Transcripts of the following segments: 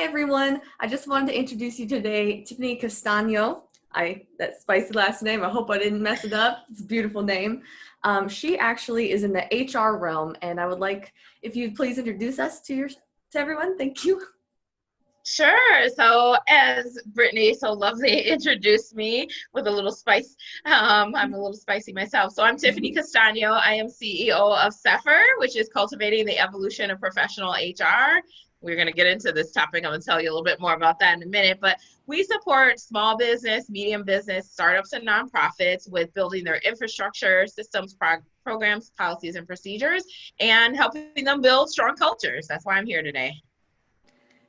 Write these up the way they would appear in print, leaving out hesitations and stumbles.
Hi everyone. I just wanted to introduce you today, Tiffany Castagno. That spicy last name. I hope I didn't mess it up. It's a beautiful name. She actually is in the HR realm, and I would like if you'd please introduce us to everyone. Thank you. Sure. So as Brittany so lovely introduced me with a little spice, I'm a little spicy myself. So I'm Tiffany Castagno. I am CEO of CEPHR, which is Cultivating the Evolution of Professional HR. We're going to get into this topic. I'm going to tell you a little bit more about that in a minute, but we support small business, medium business, startups, and nonprofits with building their infrastructure, systems, programs, policies, and procedures, and helping them build strong cultures. That's why I'm here today.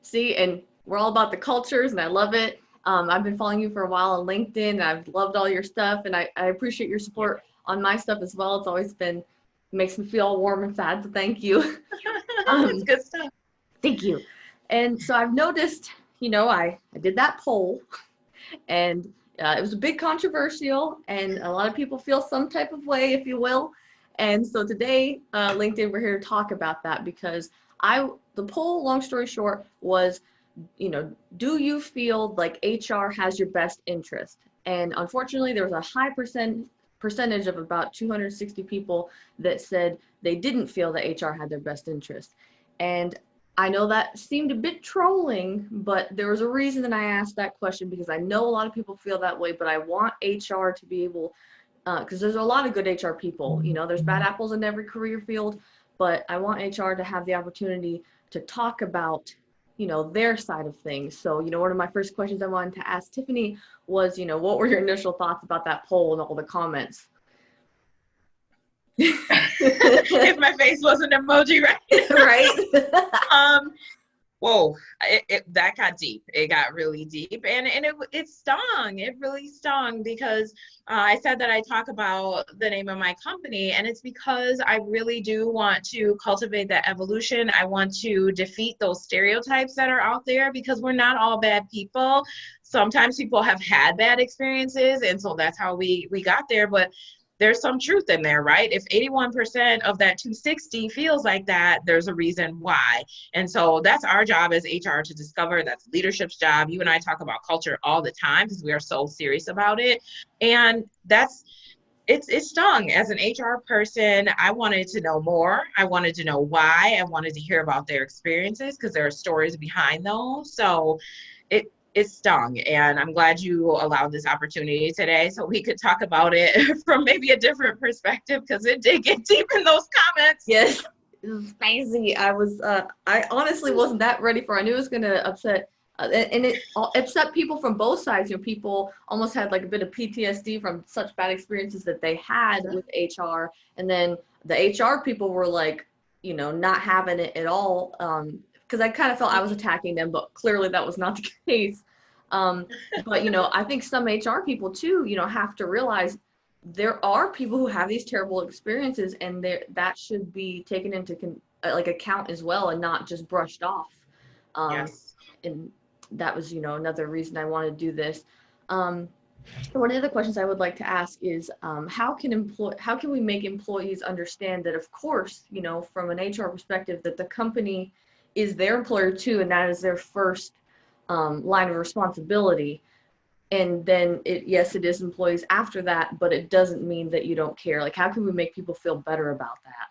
See, and we're all about the cultures, and I love it. I've been following you for a while on LinkedIn, and I've loved all your stuff, and I appreciate your support on my stuff as well. It's always been, makes me feel warm and sad, so thank you. It's good stuff. Thank you. And so I've noticed, I did that poll, and it was a big controversial, and a lot of people feel some type of way, if you will. And so today, LinkedIn, we're here to talk about that because the poll, long story short, was, do you feel like HR has your best interest? And unfortunately, there was a high percentage of about 260 people that said they didn't feel that HR had their best interest. And I know that seemed a bit trolling, but there was a reason that I asked that question because I know a lot of people feel that way, but I want HR to be able, because there's a lot of good HR people, there's bad apples in every career field, but I want HR to have the opportunity to talk about, their side of things. So, one of my first questions I wanted to ask Tiffany was, what were your initial thoughts about that poll and all the comments? If my face was an emoji, right? Right. Whoa, that got deep. It got really deep, and it stung. It really stung because I said that I talk about the name of my company, and it's because I really do want to cultivate that evolution. I want to defeat those stereotypes that are out there because we're not all bad people. Sometimes people have had bad experiences, and so that's how we got there. But there's some truth in there, right? If 81% of that 260 feels like that, there's a reason why. And so that's our job as HR to discover. That's leadership's job. You and I talk about culture all the time because we are so serious about it. And it stung. As an HR person, I wanted to know more. I wanted to know why. I wanted to hear about their experiences because there are stories behind those. So it stung, and I'm glad you allowed this opportunity today so we could talk about it from maybe a different perspective because it did get deep in those comments. Yes, it was spicy. I honestly wasn't that ready for it. I knew it was going to upset, and it upset people from both sides. People almost had like a bit of PTSD from such bad experiences that they had with HR, and then the HR people were like, not having it at all. Because I kind of felt I was attacking them, but clearly that was not the case. But, I think some HR people too, have to realize there are people who have these terrible experiences, and that should be taken into account as well and not just brushed off. Yes. And that was, another reason I wanted to do this. One of the questions I would like to ask is, how can we make employees understand that, of course, from an HR perspective, that the company is their employer too, and that is their first line of responsibility. And then yes, it is employees after that, but it doesn't mean that you don't care. Like, how can we make people feel better about that?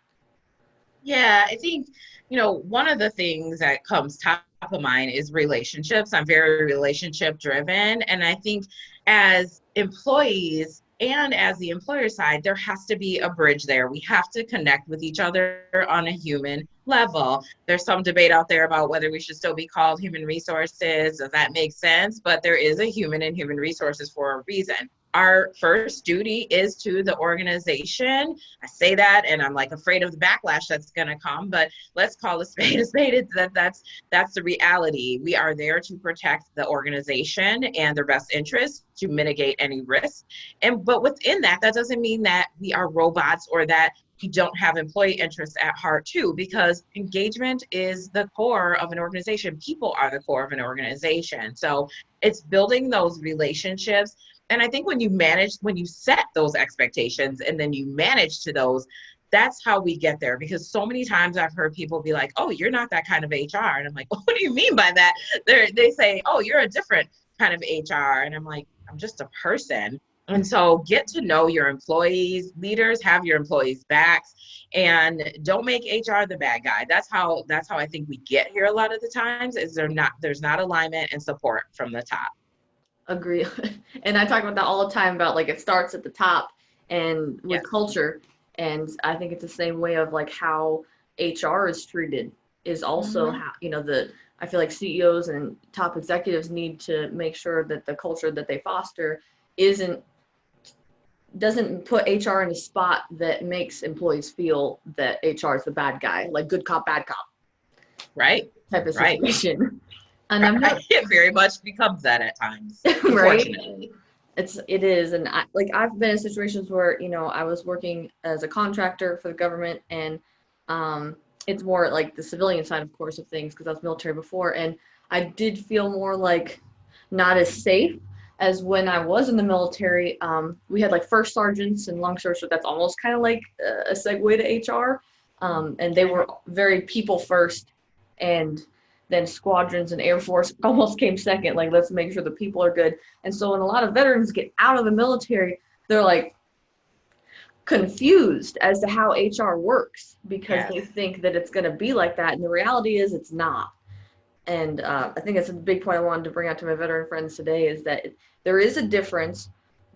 Yeah, I think, one of the things that comes top of mind is relationships. I'm very relationship driven. And I think as employees and as the employer side, there has to be a bridge there. We have to connect with each other on a human level. There's some debate out there about whether we should still be called human resources. Does that make sense? But there is a human in human resources for a reason. Our first duty is to the organization. I say that, and I'm like afraid of the backlash that's going to come, but let's call a spade a spade. That's the reality. We are there to protect the organization and their best interests, to mitigate any risk. But within that doesn't mean that we are robots or that we don't have employee interests at heart too, because engagement is the core of an organization. People are the core of an organization. So it's building those relationships. And I think when you set those expectations and then you manage to those, that's how we get there, because so many times I've heard people be like, oh, you're not that kind of HR. And I'm like, what do you mean by that? They say, oh, you're a different kind of HR. And I'm like, I'm just a person. And so get to know your employees. Leaders, have your employees' backs, and don't make HR the bad guy. That's how I think we get here a lot of the times, is there's not alignment and support from the top. Agree. And I talk about that all the time, about like it starts at the top and with Yes. culture. And I think it's the same way of like how HR is treated is also how, I feel like CEOs and top executives need to make sure that the culture that they foster doesn't put HR in a spot that makes employees feel that HR is the bad guy, like good cop, bad cop. Right. Type of Right. situation. And I'm not, it very much becomes that at times, right? unfortunately. It is. And I've been in situations where, I was working as a contractor for the government, and it's more like the civilian side, of course, of things, because I was military before. And I did feel more like not as safe as when I was in the military. We had like first sergeants and long sergeants, so that's almost kind of like a segue to HR. And they were very people first, and then squadrons and Air Force almost came second. Like, let's make sure the people are good. And so when a lot of veterans get out of the military, they're like confused as to how HR works, because they think that it's going to be like that. And the reality is it's not. And I think that's a big point I wanted to bring out to my veteran friends today, is that there is a difference,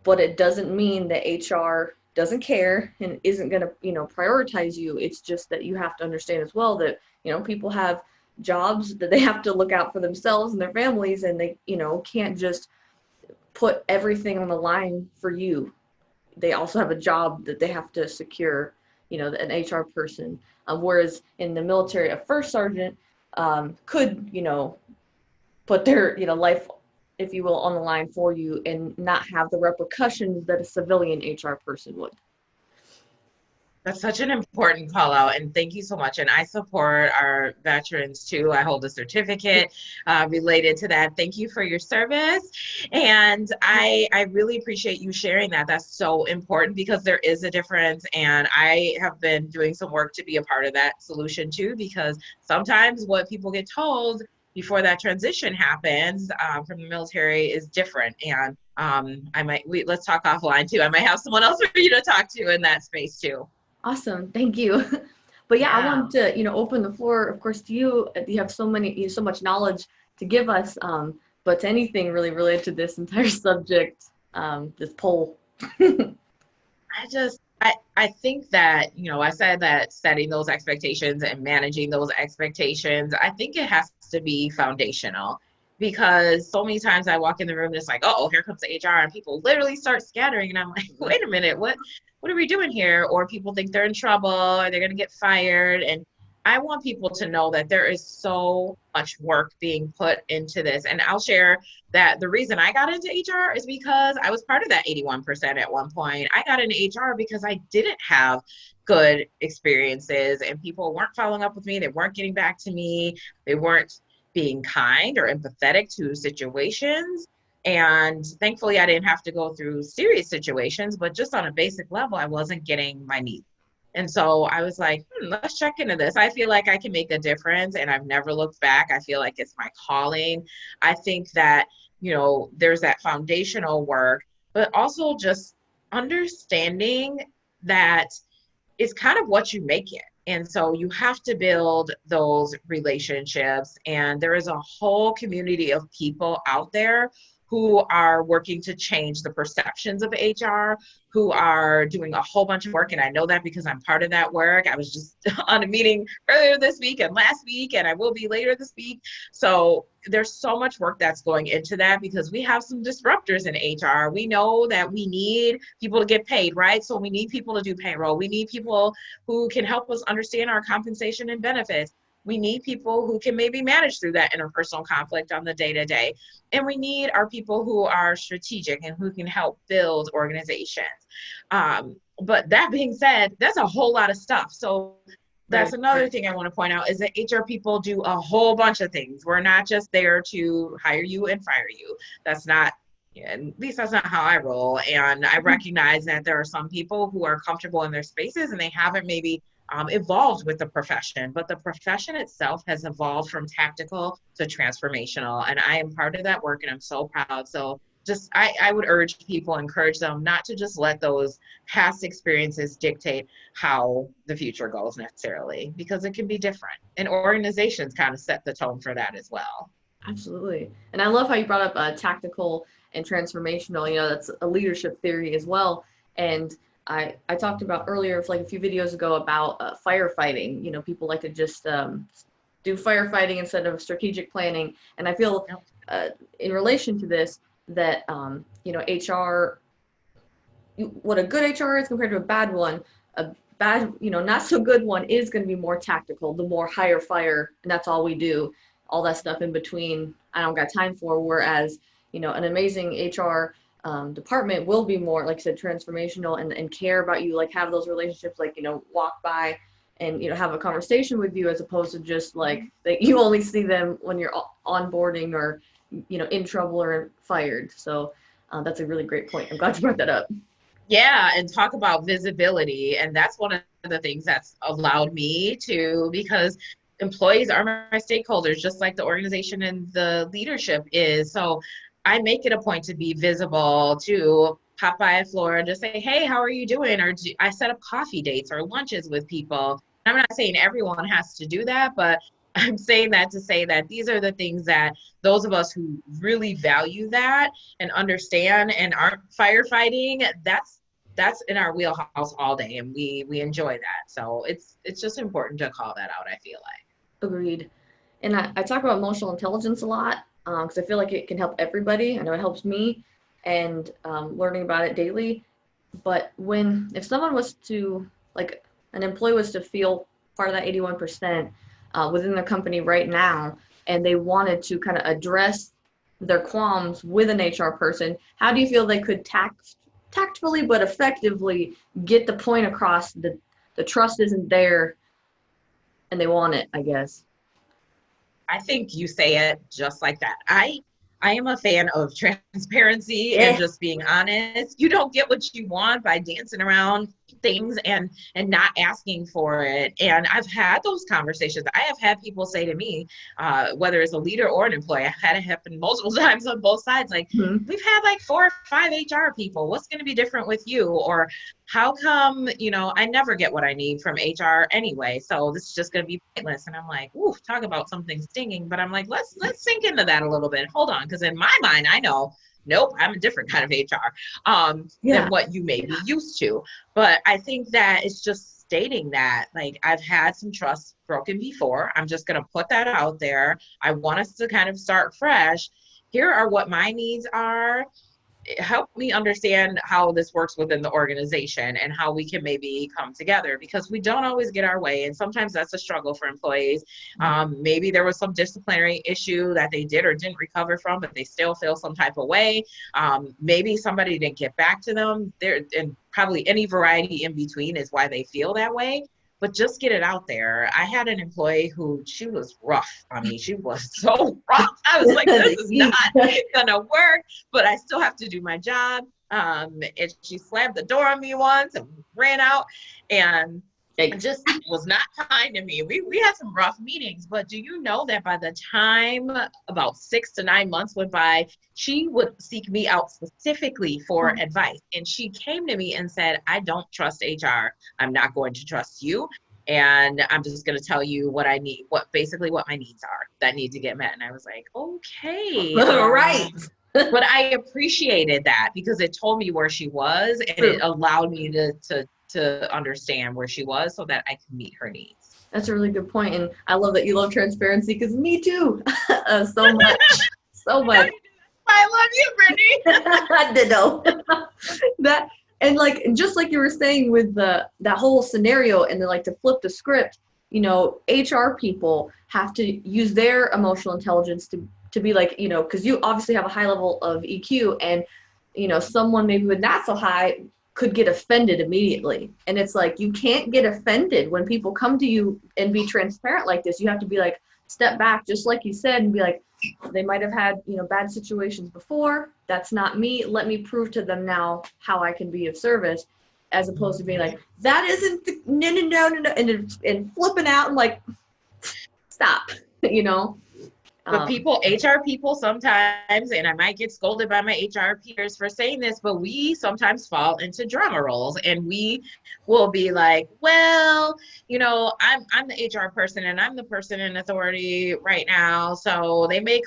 but it doesn't mean that HR doesn't care and isn't going to, prioritize you. It's just that you have to understand as well that, people have jobs that they have to look out for themselves and their families, and they, can't just put everything on the line for you. They also have a job that they have to secure, an HR person. Whereas in the military, a first sergeant could, put their, life, if you will, on the line for you and not have the repercussions that a civilian HR person would. That's such an important call out, and thank you so much. And I support our veterans too. I hold a certificate related to that. Thank you for your service. And I really appreciate you sharing that. That's so important, because there is a difference. And I have been doing some work to be a part of that solution too, because sometimes what people get told before that transition happens from the military is different. And let's talk offline too. I might have someone else for you to talk to in that space too. Awesome. Thank you. But yeah, I wanted to, open the floor, of course, to you. You have so much knowledge to give us, but to anything really related to this entire subject, this poll. I think that, I said that setting those expectations and managing those expectations, I think it has to be foundational, because so many times I walk in the room and it's like, oh, here comes the HR, and people literally start scattering. And I'm like, wait a minute, what are we doing here? Or people think they're in trouble, or they're going to get fired. And I want people to know that there is so much work being put into this. And I'll share that the reason I got into HR is because I was part of that 81% at one point. I got into HR because I didn't have good experiences, and people weren't following up with me. They weren't getting back to me. They weren't being kind or empathetic to situations. And thankfully, I didn't have to go through serious situations, but just on a basic level, I wasn't getting my needs. And so I was like, let's check into this. I feel like I can make a difference, and I've never looked back. I feel like it's my calling. I think that, there's that foundational work, but also just understanding that it's kind of what you make it. And so you have to build those relationships. And there is a whole community of people out there who are working to change the perceptions of HR, who are doing a whole bunch of work. And I know that because I'm part of that work. I was just on a meeting earlier this week and last week, and I will be later this week. So there's so much work that's going into that, because we have some disruptors in HR. We know that we need people to get paid, right? So we need people to do payroll. We need people who can help us understand our compensation and benefits. We need people who can maybe manage through that interpersonal conflict on the day-to-day. And we need our people who are strategic and who can help build organizations. But that being said, that's a whole lot of stuff. So that's another thing I want to point out, is that HR people do a whole bunch of things. We're not just there to hire you and fire you. That's not at least that's not how I roll. And I recognize that there are some people who are comfortable in their spaces and they haven't maybe evolved with the profession, but the profession itself has evolved from tactical to transformational. And I am part of that work and I'm so proud. So just, I would urge people, encourage them not to just let those past experiences dictate how the future goes necessarily, because it can be different. And organizations kind of set the tone for that as well. Absolutely. And I love how you brought up tactical and transformational. You know, that's a leadership theory as well. And I talked about earlier, like a few videos ago, about firefighting. You know, people like to just do firefighting instead of strategic planning. And I feel in relation to this that, you know, HR, what a good HR is compared to a bad one, a bad, you know, not so good one is going to be more tactical, the more hire, fire, and that's all we do. All that stuff in between, I don't got time for. Whereas, you know, an amazing HR department will be more, like I said, transformational and care about you, like have those relationships, like, you know, walk by and, you know, have a conversation with you, as opposed to just like that you only see them when you're onboarding or, you know, in trouble or fired. So that's a really great point. I'm glad you brought that up. Yeah, and talk about visibility. And that's one of the things that's allowed me to, because employees are my stakeholders, just like the organization and the leadership is. So I make it a point to be visible, to pop by a floor and just say, hey, how are you doing? Or I set up coffee dates or lunches with people. I'm not saying everyone has to do that, but I'm saying that to say that these are the things that those of us who really value that and understand and aren't firefighting, that's in our wheelhouse all day, and we enjoy that. So it's just important to call that out, I feel like. Agreed. And I talk about emotional intelligence a lot because I feel like it can help everybody. I know it helps me, and learning about it daily. But if someone was to, like, an employee was to feel part of that 81% within their company right now, and they wanted to kind of address their qualms with an HR person, how do you feel they could tactfully but effectively get the point across that the trust isn't there and they want it, I guess? I think you say it just like that. I am a fan of transparency Yeah. and just being honest. You don't get what you want by dancing around things and not asking for it. And I've had those conversations. I have had people say to me, whether it's a leader or an employee, I've had it happen multiple times on both sides. Like, we've had like 4 or 5 HR people. What's going to be different with you? Or how come, you know, I never get what I need from HR anyway, so this is just going to be pointless. And I'm like, ooh, talk about something stinging. But I'm like, let's sink into that a little bit. Hold on, because in my mind, I know, nope, I'm a different kind of HR than what you may be used to. But I think that it's just stating that, like, I've had some trust broken before. I'm just going to put that out there. I want us to kind of start fresh. Here are what my needs are. Help me understand how this works within the organization and how we can maybe come together, because we don't always get our way. And sometimes that's a struggle for employees. Maybe there was some disciplinary issue that they did or didn't recover from, but they still feel some type of way. Maybe somebody didn't get back to them there, and probably any variety in between is why they feel that way. But just get it out there. I had an employee who, she was rough. I mean, she was so rough. I was like, this is not gonna work, but I still have to do my job. And she slammed the door on me once and ran out, and just was not kind to me. We had some rough meetings, but do you know that by the time about 6 to 9 months went by, she would seek me out specifically for advice. And she came to me and said, I don't trust HR. I'm not going to trust you. And I'm just going to tell you what I need, what my needs are that need to get met. And I was like, okay. Right. But I appreciated that because it told me where she was, and it allowed me to understand where she was so that I could meet her needs. That's a really good point. And I love that you love transparency, because me too. So much. So much. I love you, Brittany. I did know. That, and like, just like you were saying with that whole scenario, and then like to flip the script, you know, HR people have to use their emotional intelligence to be like, you know, because you obviously have a high level of EQ, and, you know, someone maybe with not so high could get offended immediately. And it's like, you can't get offended when people come to you and be transparent like this. You have to be like, step back, just like you said, and be like, they might have had, bad situations before. That's not me. Let me prove to them now how I can be of service, as opposed to being like, that isn't the, no, and flipping out and like, stop, But HR people sometimes, and I might get scolded by my HR peers for saying this, but we sometimes fall into drama roles, and we will be like, well, I'm the HR person and I'm the person in authority right now. So they may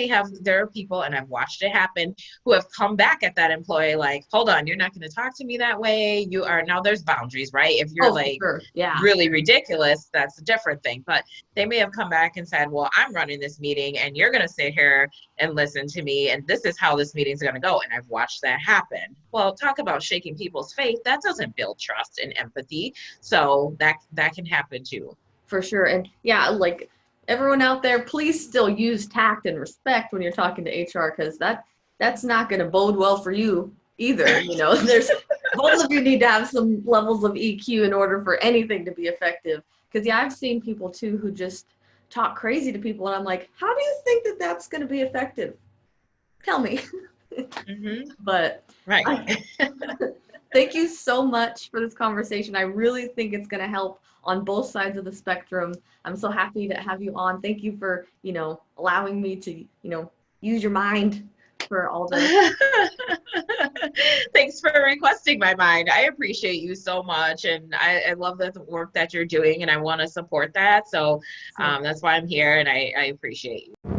have their people, and I've watched it happen, who have come back at that employee like, hold on, you're not going to talk to me that way. Now there's boundaries, right? If you're sure. Yeah. really ridiculous, that's a different thing. But they may have come back and said, well, I'm running this meeting and you're going to sit here and listen to me, and this is how this meeting's going to go. And I've watched that happen. Well, talk about shaking people's faith. That doesn't build trust and empathy. So that can happen too. For sure. And yeah, like everyone out there, please still use tact and respect when you're talking to HR, because that's not going to bode well for you either. There's both of you need to have some levels of EQ in order for anything to be effective. Because yeah, I've seen people too who just talk crazy to people, and I'm like, how do you think that that's going to be effective? Tell me. Mm-hmm. But right. Thank you so much for this conversation. I really think it's going to help on both sides of the spectrum. I'm so happy to have you on. Thank you for, allowing me to, use your mind for all this. Thanks for requesting my mind. I appreciate you so much. And I love the work that you're doing, and I want to support that. So that's why I'm here, and I appreciate you.